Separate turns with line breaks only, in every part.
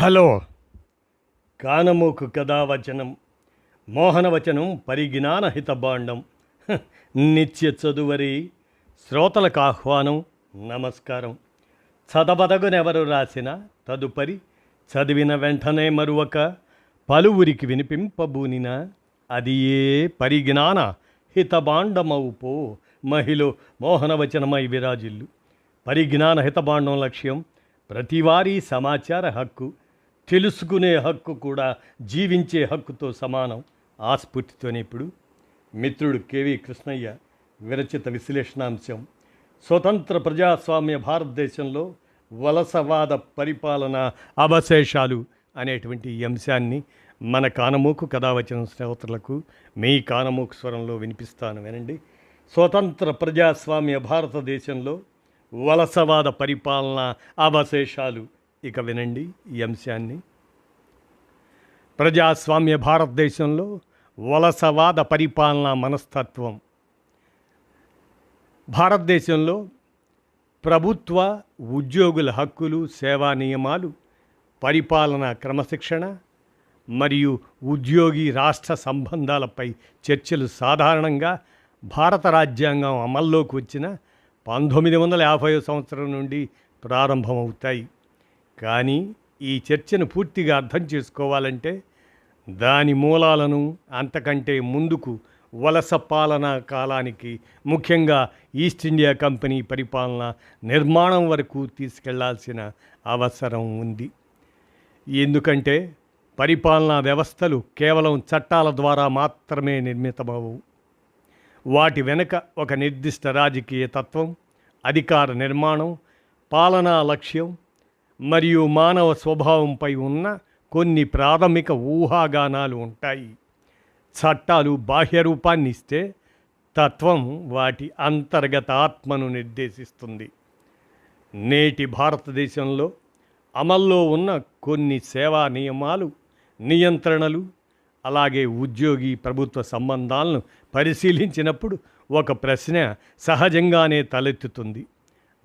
Hello. కానమోకు కథావచనం మోహనవచనం పరిజ్ఞాన హితబాండం. నిత్య చదువరి శ్రోతలకు ఆహ్వానం, నమస్కారం. చదవదగునెవరు రాసిన తదుపరి చదివిన వెంటనే మరువక పలువురికి వినిపింపబూనిన అది ఏ పరిజ్ఞాన హితబాండమవుపో మహిళ మోహనవచనమై విరాజిల్లు. పరిజ్ఞాన హితబాండం లక్ష్యం ప్రతివారీ సమాచార హక్కు, తెలుసుకునే హక్కు కూడా జీవించే హక్కుతో సమానం. ఆ స్ఫూర్తితోనే ఇప్పుడు మిత్రుడు కెవి కృష్ణయ్య విరచిత విశ్లేషణాంశం స్వతంత్ర ప్రజాస్వామ్య భారతదేశంలో వలసవాద పరిపాలన అవశేషాలు అనేటువంటి ఈ అంశాన్ని మన కానమోకు కథావచనం శ్రోతలకు మీ కానమోకు స్వరంలో వినిపిస్తాను, వినండి. స్వతంత్ర ప్రజాస్వామ్య భారతదేశంలో వలసవాద పరిపాలన అవశేషాలు. ఇక వినండి ఈ అంశాన్ని. ప్రజాస్వామ్య భారతదేశంలో వలసవాద పరిపాలన మనస్తత్వం. భారతదేశంలో ప్రభుత్వ ఉద్యోగుల హక్కులు, సేవా నియమాలు, పరిపాలన క్రమశిక్షణ మరియు ఉద్యోగి రాష్ట్ర సంబంధాలపై చర్చలు సాధారణంగా భారత రాజ్యాంగం అమల్లోకి వచ్చిన 1950 సంవత్సరం నుండి ప్రారంభమవుతాయి. కానీ ఈ చర్చను పూర్తిగా అర్థం చేసుకోవాలంటే దాని మూలాలను అంతకంటే ముందుకు వలస పాలనా కాలానికి, ముఖ్యంగా ఈస్ట్ ఇండియా కంపెనీ పరిపాలన నిర్మాణం వరకు తీసుకెళ్లాల్సిన అవసరం ఉంది. ఎందుకంటే పరిపాలనా వ్యవస్థలు కేవలం చట్టాల ద్వారా మాత్రమే నిర్మితమవు. వాటి వెనుక ఒక నిర్దిష్ట రాజకీయ తత్వం, అధికార నిర్మాణం, పాలనా లక్ష్యం మరియు మానవ స్వభావంపై ఉన్న కొన్ని ప్రాథమిక ఊహాగానాలు ఉంటాయి. చట్టాలు బాహ్య రూపాన్ని ఇస్తే తత్వం వాటి అంతర్గత ఆత్మను నిర్దేశిస్తుంది. నేటి భారతదేశంలో అమల్లో ఉన్న కొన్ని సేవా నియమాలు, నియంత్రణలు, అలాగే ఉద్యోగి ప్రభుత్వ సంబంధాలను పరిశీలించినప్పుడు ఒక ప్రశ్న సహజంగానే తలెత్తుతుంది.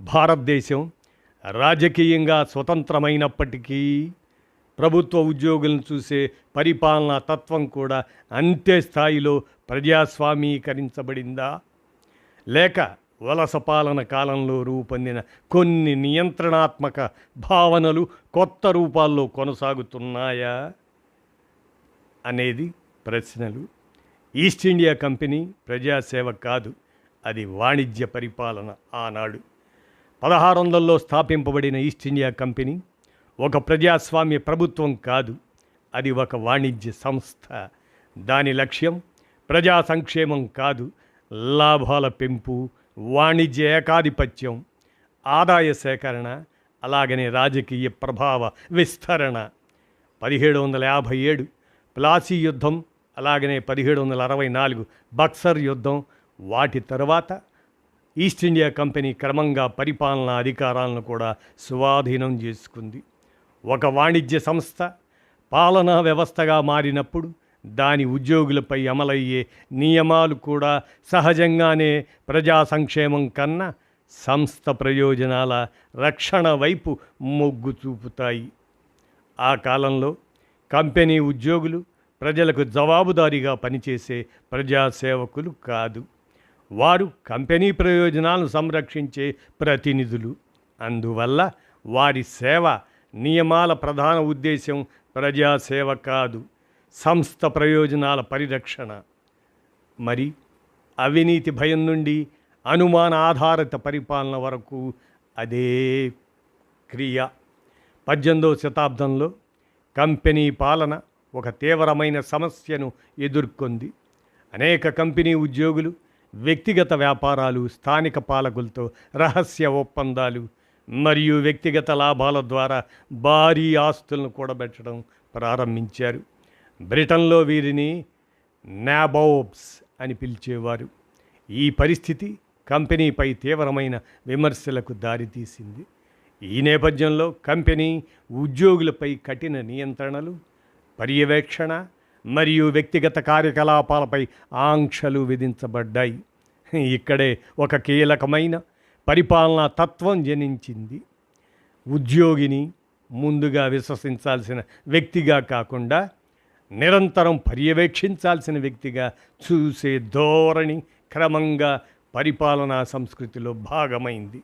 భారతదేశం రాజకీయంగా స్వతంత్రమైనప్పటికీ ప్రభుత్వ ఉద్యోగులను చూసే పరిపాలనా తత్వం కూడా అంతే స్థాయిలో ప్రజాస్వామీకరించబడిందా? లేక వలస పాలన కాలంలో రూపొందిన కొన్ని నియంత్రణాత్మక భావనలు కొత్త రూపాల్లో కొనసాగుతున్నాయా అనేది ప్రశ్నలు. ఈస్ట్ ఇండియా కంపెనీ ప్రజాసేవ కాదు, అది వాణిజ్య పరిపాలన. ఆనాడు 1600లో స్థాపింపబడిన ఈస్ట్ ఇండియా కంపెనీ ఒక ప్రజాస్వామ్య ప్రభుత్వం కాదు, అది ఒక వాణిజ్య సంస్థ. దాని లక్ష్యం ప్రజా సంక్షేమం కాదు, లాభాల పెంపు, వాణిజ్య ఏకాధిపత్యం, ఆదాయ సేకరణ, అలాగనే రాజకీయ ప్రభావ విస్తరణ. 1757 ప్లాసీ యుద్ధం, అలాగనే 1764 బక్సర్ యుద్ధం, వాటి తర్వాత ఈస్ట్ ఇండియా కంపెనీ క్రమంగా పరిపాలనా అధికారాలను కూడా స్వాధీనం చేసుకుంది. ఒక వాణిజ్య సంస్థ పాలనా వ్యవస్థగా మారినప్పుడు దాని ఉద్యోగులపై అమలయ్యే నియమాలు కూడా సహజంగానే ప్రజా సంక్షేమం కన్నా సంస్థ ప్రయోజనాల రక్షణ వైపు మొగ్గు చూపుతాయి. ఆ కాలంలో కంపెనీ ఉద్యోగులు ప్రజలకు జవాబుదారీగా పనిచేసే ప్రజాసేవకులు కాదు, వారు కంపెనీ ప్రయోజనాలను సంరక్షించే ప్రతినిధులు. అందువల్ల వారి సేవ నియమాల ప్రధాన ఉద్దేశం ప్రజాసేవ కాదు, సంస్థ ప్రయోజనాల పరిరక్షణ. మరి అవినీతి భయం నుండి అనుమాన ఆధారిత పరిపాలన వరకు అదే క్రియ. 18వ శతాబ్దంలో కంపెనీ పాలన ఒక తీవ్రమైన సమస్యను ఎదుర్కొంది. అనేక కంపెనీ ఉద్యోగులు వ్యక్తిగత వ్యాపారాలు, స్థానిక పాలకులతో రహస్య ఒప్పందాలు మరియు వ్యక్తిగత లాభాల ద్వారా భారీ ఆస్తులను కూడబెట్టడం ప్రారంభించారు. బ్రిటన్లో వీరిని నాబోబ్స్ అని పిలిచేవారు. ఈ పరిస్థితి కంపెనీపై తీవ్రమైన విమర్శలకు దారితీసింది. ఈ నేపథ్యంలో కంపెనీ ఉద్యోగులపై కఠిన నియంత్రణలు, పర్యవేక్షణ మరియు వ్యక్తిగత కార్యకలాపాలపై ఆంక్షలు విధించబడ్డాయి. ఇక్కడే ఒక కీలకమైన పరిపాలనా తత్వం జనించింది. ఉద్యోగిని ముందుగా విశ్వసించాల్సిన వ్యక్తిగా కాకుండా నిరంతరం పర్యవేక్షించాల్సిన వ్యక్తిగా చూసే ధోరణి క్రమంగా పరిపాలనా సంస్కృతిలో భాగమైంది.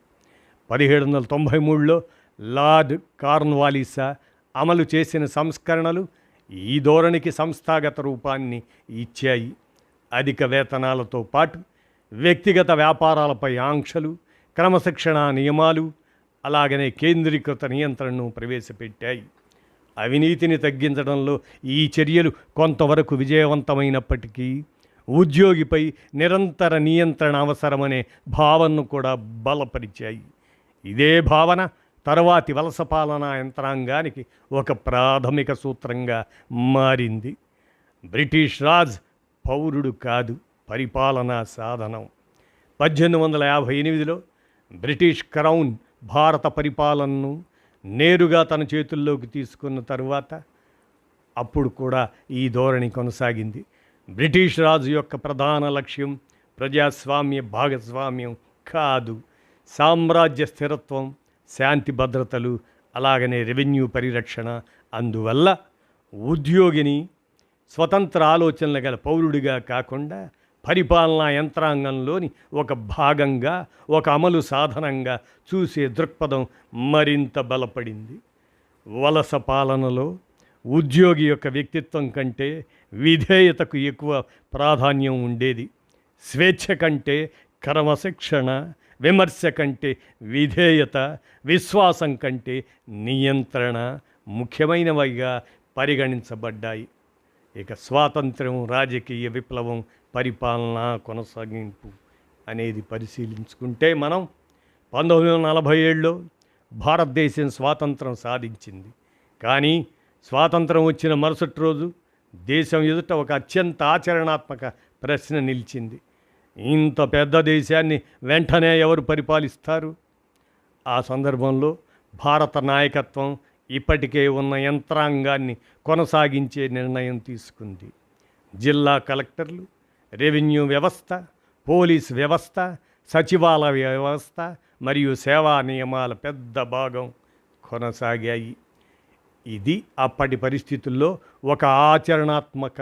1793లో లార్డ్ కార్న్వాలిస్ అమలు చేసిన సంస్కరణలు ఈ ధోరణికి సంస్థాగత రూపాన్ని ఇచ్చాయి. అధిక వేతనాలతో పాటు వ్యక్తిగత వ్యాపారాలపై ఆంక్షలు, క్రమశిక్షణా నియమాలు, అలాగనే కేంద్రీకృత నియంత్రణను ప్రవేశపెట్టాయి. అవినీతిని తగ్గించడంలో ఈ చర్యలు కొంతవరకు విజయవంతమైనప్పటికీ ఉద్యోగిపై నిరంతర నియంత్రణ అవసరమనే భావనను కూడా బలపరిచాయి. ఇదే భావన తరువాతి వలస పాలనా యంత్రాంగానికి ఒక ప్రాథమిక సూత్రంగా మారింది. బ్రిటిష్ రాజ్ పౌరుడు కాదు, పరిపాలనా సాధనం. 1858లో బ్రిటిష్ క్రౌన్ భారత పరిపాలనను నేరుగా తన చేతుల్లోకి తీసుకున్న తరువాత అప్పుడు కూడా ఈ ధోరణి కొనసాగింది. బ్రిటిష్ రాజు యొక్క ప్రధాన లక్ష్యం ప్రజాస్వామ్య భాగస్వామ్యం కాదు, సామ్రాజ్య స్థిరత్వం, శాంతి భద్రతలు, అలాగనే రెవెన్యూ పరిరక్షణ. అందువల్ల ఉద్యోగిని స్వతంత్ర ఆలోచనలు గల పౌరుడిగా కాకుండా పరిపాలనా యంత్రాంగంలోని ఒక భాగంగా, ఒక అమలు సాధనంగా చూసే దృక్పథం మరింత బలపడింది. వలస పాలనలో ఉద్యోగి యొక్క వ్యక్తిత్వం కంటే విధేయతకు ఎక్కువ ప్రాధాన్యం ఉండేది. స్వేచ్ఛ కంటే క్రమశిక్షణ, విమర్శ కంటే విధేయత, విశ్వాసం కంటే నియంత్రణ ముఖ్యమైనవిగా పరిగణించబడ్డాయి. ఇక స్వాతంత్ర్యం, రాజకీయ విప్లవం, పరిపాలనా కొనసాగింపు అనేది పరిశీలించుకుంటే మనం 1947లో భారతదేశం స్వాతంత్రం సాధించింది. కానీ స్వాతంత్రం వచ్చిన మరుసటి రోజు దేశం ఎదుట ఒక అత్యంత ఆచరణాత్మక ప్రశ్న నిలిచింది. ఇంత పెద్ద దేశాన్ని వెంటనే ఎవరు పరిపాలిస్తారు? ఆ సందర్భంలో భారత నాయకత్వం ఇప్పటికే ఉన్న యంత్రాంగాన్ని కొనసాగించే నిర్ణయం తీసుకుంది. జిల్లా కలెక్టర్లు, రెవెన్యూ వ్యవస్థ, పోలీస్ వ్యవస్థ, సచివాలయ వ్యవస్థ మరియు సేవా నియమాల పెద్ద భాగం కొనసాగాయి. ఇది అప్పటి పరిస్థితుల్లో ఒక ఆచరణాత్మక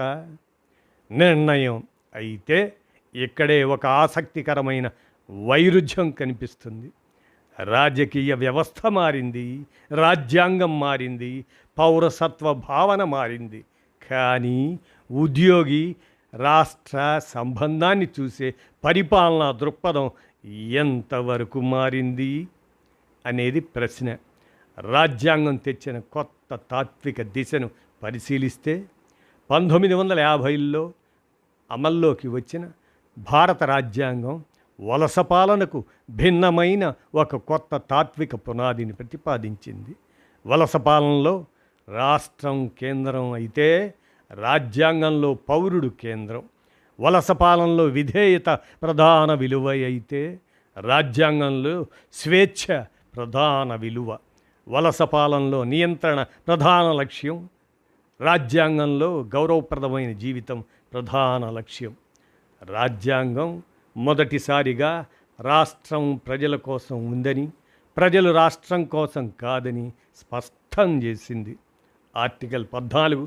నిర్ణయం. అయితే ఇక్కడే ఒక ఆసక్తికరమైన వైరుధ్యం కనిపిస్తుంది. రాజకీయ వ్యవస్థ మారింది, రాజ్యాంగం మారింది, పౌరసత్వ భావన మారింది. కానీ ఉద్యోగి రాష్ట్ర సంబంధాన్ని చూసే పరిపాలనా దృక్పథం ఎంతవరకు మారింది అనేది ప్రశ్న. రాజ్యాంగం తెచ్చిన కొత్త తాత్విక దిశను పరిశీలిస్తే 1950లో అమల్లోకి వచ్చిన భారత రాజ్యాంగం వలస పాలనకు భిన్నమైన ఒక కొత్త తాత్విక పునాదిని ప్రతిపాదించింది. వలస పాలనలో రాష్ట్రం కేంద్రం అయితే రాజ్యాంగంలో పౌరుడు కేంద్రం. వలస పాలనలో విధేయత ప్రధాన విలువ అయితే రాజ్యాంగంలో స్వేచ్ఛ ప్రధాన విలువ. వలస పాలనలో నియంత్రణ ప్రధాన లక్ష్యం, రాజ్యాంగంలో గౌరవప్రదమైన జీవితం ప్రధాన లక్ష్యం. రాజ్యాంగం మొదటిసారిగా రాష్ట్రం ప్రజల కోసం ఉందని, ప్రజలు రాష్ట్రం కోసం కాదని స్పష్టం చేసింది. ఆర్టికల్ 14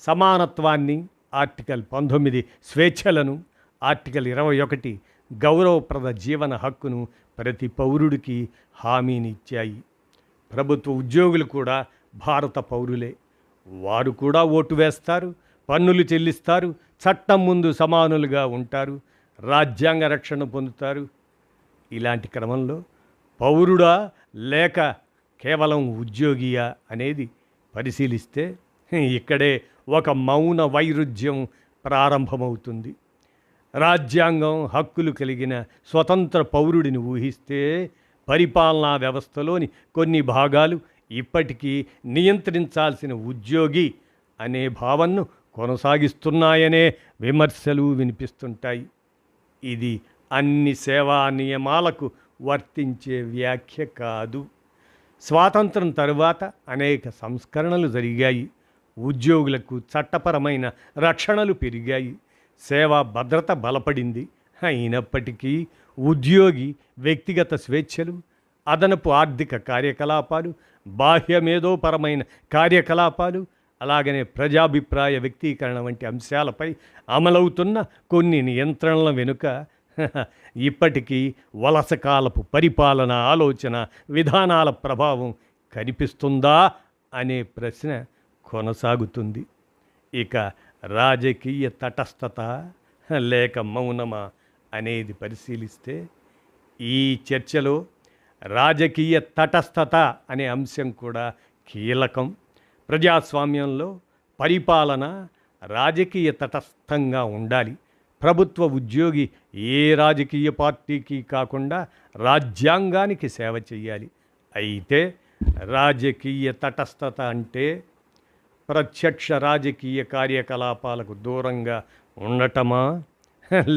సమానత్వాన్ని, ఆర్టికల్ 19 స్వేచ్ఛలను, ఆర్టికల్ 21 గౌరవప్రద జీవన హక్కును ప్రతి పౌరుడికి హామీనిచ్చాయి. ప్రభుత్వ ఉద్యోగులు కూడా భారత పౌరులే. వారు కూడా ఓటు వేస్తారు, పన్నులు చెల్లిస్తారు, చట్టం ముందు సమానులుగా ఉంటారు, రాజ్యాంగ రక్షణ పొందుతారు. ఇలాంటి క్రమంలో పౌరుడా లేక కేవలం ఉద్యోగియా అనేది పరిశీలిస్తే ఇక్కడే ఒక మౌన వైరుధ్యం ప్రారంభమవుతుంది. రాజ్యాంగం హక్కులు కలిగిన స్వతంత్ర పౌరుడిని ఊహిస్తే పరిపాలనా వ్యవస్థలోని కొన్ని భాగాలు ఇప్పటికీ నియంత్రించాల్సిన ఉద్యోగి అనే భావనను కొనసాగిస్తున్నాయనే విమర్శలు వినిపిస్తుంటాయి. ఇది అన్ని సేవా నియమాలకు వర్తించే వ్యాఖ్య కాదు. స్వాతంత్రం తరువాత అనేక సంస్కరణలు జరిగాయి. ఉద్యోగులకు చట్టపరమైన రక్షణలు పెరిగాయి, సేవా భద్రత బలపడింది. అయినప్పటికీ ఉద్యోగి వ్యక్తిగత స్వేచ్ఛలు, అదనపు ఆర్థిక కార్యకలాపాలు బాహ్యమేధోపరమైన కార్యకలాపాలు, అలాగనే ప్రజాభిప్రాయ వ్యక్తీకరణ వంటి అంశాలపై అమలవుతున్న కొన్ని నియంత్రణల వెనుక ఇప్పటికీ వలసకాలపు పరిపాలన ఆలోచన విధానాల ప్రభావం కనిపిస్తుందా అనే ప్రశ్న కొనసాగుతుంది. ఇక రాజకీయ తటస్థత లేక మౌనమా అనేది పరిశీలిస్తే ఈ చర్చలో రాజకీయ తటస్థత అనే అంశం కూడా కీలకం. ప్రజాస్వామ్యంలో పరిపాలన రాజకీయ తటస్థంగా ఉండాలి. ప్రభుత్వ ఉద్యోగి ఏ రాజకీయ పార్టీకి కాకుండా రాజ్యాంగానికి సేవ చేయాలి. అయితే రాజకీయ తటస్థత అంటే ప్రత్యక్ష రాజకీయ కార్యకలాపాలకు దూరంగా ఉండటమా,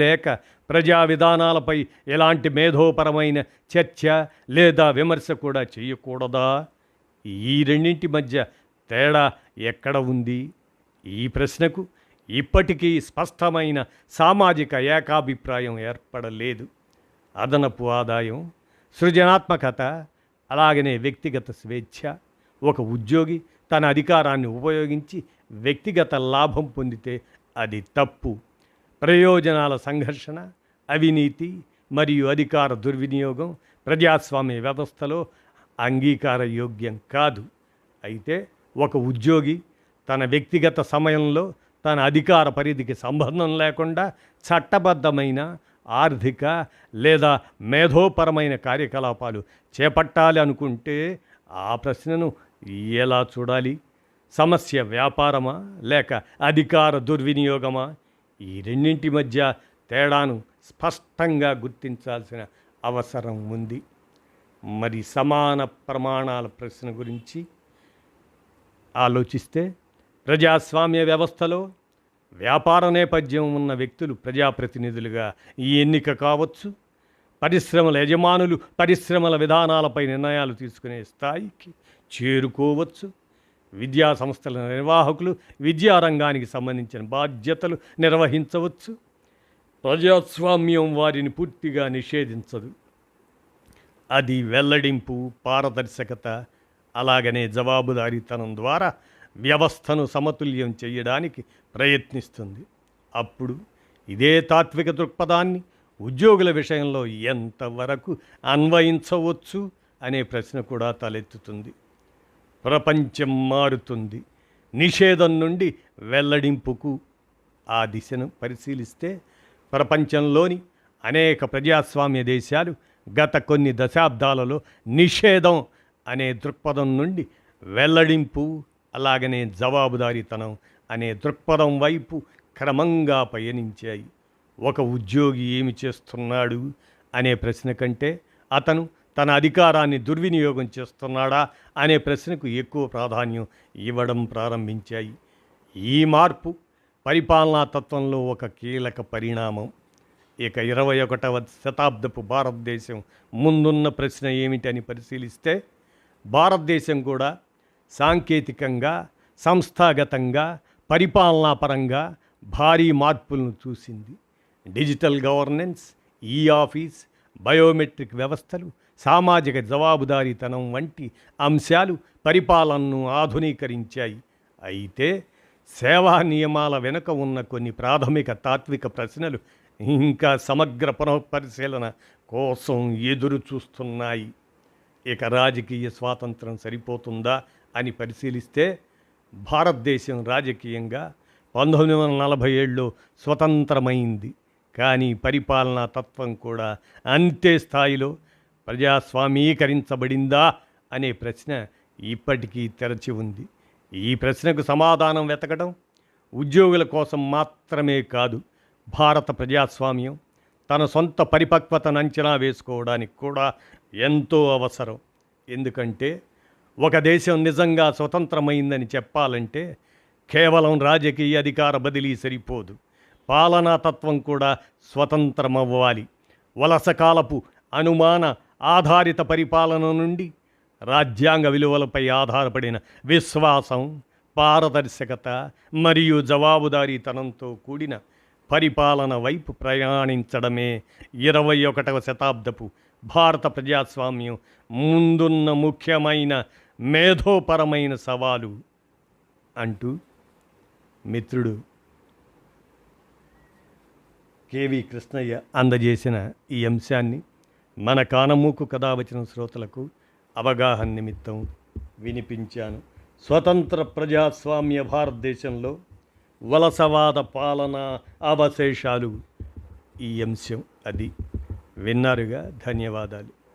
లేక ప్రజా విధానాలపై ఎలాంటి మేధోపరమైన చర్చ లేదా విమర్శ కూడా చేయకూడదా? ఈ రెండింటి మధ్య తేడా ఎక్కడ ఉంది? ఈ ప్రశ్నకు ఇప్పటికీ స్పష్టమైన సామాజిక ఏకాభిప్రాయం ఏర్పడలేదు. అదనపు ఆదాయం, సృజనాత్మకత, అలాగనే వ్యక్తిగత స్వేచ్ఛ. ఒక ఉద్యోగి తన అధికారాన్ని ఉపయోగించి వ్యక్తిగత లాభం పొందితే అది తప్పు. ప్రయోజనాల సంఘర్షణ, అవినీతి మరియు అధికార దుర్వినియోగం ప్రజాస్వామ్య వ్యవస్థలో అంగీకారయోగ్యం కాదు. అయితే ఒక ఉద్యోగి తన వ్యక్తిగత సమయంలో తన అధికార పరిధికి సంబంధం లేకుండా చట్టబద్ధమైన ఆర్థిక లేదా మేధోపరమైన కార్యకలాపాలు చేపట్టాలి అనుకుంటే ఆ ప్రశ్నను ఎలా చూడాలి? సమస్య వ్యాపారమా లేక అధికార దుర్వినియోగమా? ఈ రెండింటి మధ్య తేడాను స్పష్టంగా గుర్తించాల్సిన అవసరం ఉంది. మరి సమాన ప్రమాణాల ప్రశ్న గురించి ఆలోచిస్తే ప్రజాస్వామ్య వ్యవస్థలో వ్యాపార నేపథ్యం ఉన్న వ్యక్తులు ప్రజాప్రతినిధులుగా ఎన్నిక కావచ్చు. పరిశ్రమల యజమానులు పరిశ్రమల విధానాలపై నిర్ణయాలు తీసుకునే స్థాయికి చేరుకోవచ్చు. విద్యా సంస్థల నిర్వాహకులు విద్యారంగానికి సంబంధించిన బాధ్యతలు నిర్వహించవచ్చు. ప్రజాస్వామ్యం వారిని పూర్తిగా నిషేధించదు. అది వెల్లడింపు, పారదర్శకత, అలాగనే జవాబుదారీతనం ద్వారా వ్యవస్థను సమతుల్యం చేయడానికి ప్రయత్నిస్తుంది. అప్పుడు ఇదే తాత్విక దృక్పథాన్ని ఉద్యోగుల విషయంలో ఎంతవరకు అన్వయించవచ్చు అనే ప్రశ్న కూడా తలెత్తుతుంది. ప్రపంచం మారుతుంది. నిషేధం నుండి వెల్లడింపుకు ఆ దిశను పరిశీలిస్తే ప్రపంచంలోని అనేక ప్రజాస్వామ్య దేశాలు గత కొన్ని దశాబ్దాలలో నిషేధం అనే దృక్పథం నుండి వెల్లడింపు, అలాగనే జవాబుదారీతనం అనే దృక్పథం వైపు క్రమంగా పయనించాయి. ఒక ఉద్యోగి ఏమి చేస్తున్నాడు అనే ప్రశ్న కంటే అతను తన అధికారాన్ని దుర్వినియోగం చేస్తున్నాడా అనే ప్రశ్నకు ఎక్కువ ప్రాధాన్యం ఇవ్వడం ప్రారంభించాయి. ఈ మార్పు పరిపాలనా తత్వంలో ఒక కీలక పరిణామం. ఇక 21వ శతాబ్దపు భారతదేశం ముందున్న ప్రశ్న ఏమిటని పరిశీలిస్తే భారతదేశం కూడా సాంకేతికంగా, సంస్థాగతంగా, పరిపాలనాపరంగా భారీ మార్పులను చూసింది. డిజిటల్ గవర్నెన్స్, ఈ ఆఫీస్, బయోమెట్రిక్ వ్యవస్థలు, సామాజిక జవాబుదారీతనం వంటి అంశాలు పరిపాలనను ఆధునీకరించాయి. అయితే సేవా నియమాల వెనుక ఉన్న కొన్ని ప్రాథమిక తాత్విక ప్రశ్నలు ఇంకా సమగ్ర పునఃపరిశీలన కోసం ఎదురు చూస్తున్నాయి. ఇక రాజకీయ స్వాతంత్రం సరిపోతుందా అని పరిశీలిస్తే భారతదేశం రాజకీయంగా 1947లో స్వతంత్రమైంది. కానీ పరిపాలనా తత్వం కూడా అంతే స్థాయిలో ప్రజాస్వామీకరించబడిందా అనే ప్రశ్న ఇప్పటికీ తెరచి ఉంది. ఈ ప్రశ్నకు సమాధానం వెతకడం ఉద్యోగుల కోసం మాత్రమే కాదు, భారత ప్రజాస్వామ్యం తన సొంత పరిపక్వతను అంచనా వేసుకోవడానికి కూడా ఎంతో అవసరం. ఎందుకంటే ఒక దేశం నిజంగా స్వతంత్రమైందని చెప్పాలంటే కేవలం రాజకీయ అధికార బదిలీ సరిపోదు, పాలనాతత్వం కూడా స్వతంత్రమవ్వాలి. వలసకాలపు అనుమాన ఆధారిత పరిపాలన నుండి రాజ్యాంగ విలువలపై ఆధారపడిన విశ్వాసం, పారదర్శకత మరియు జవాబుదారీతనంతో కూడిన పరిపాలన వైపు ప్రయాణించడమే 21వ శతాబ్దపు భారత ప్రజాస్వామ్యం ముందున్న ముఖ్యమైన మేధోపరమైన సవాలు అంటూ మిత్రుడు కేవి కృష్ణయ్య అందజేసిన ఈ అంశాన్ని మన కానమూకు కథావచన శ్రోతలకు అవగాహన నిమిత్తం వినిపించాను. స్వతంత్ర ప్రజాస్వామ్య భారతదేశంలో వలసవాద పాలన అవశేషాలు ఈ అంశం అది విన్నారుగా. ధన్యవాదాలు.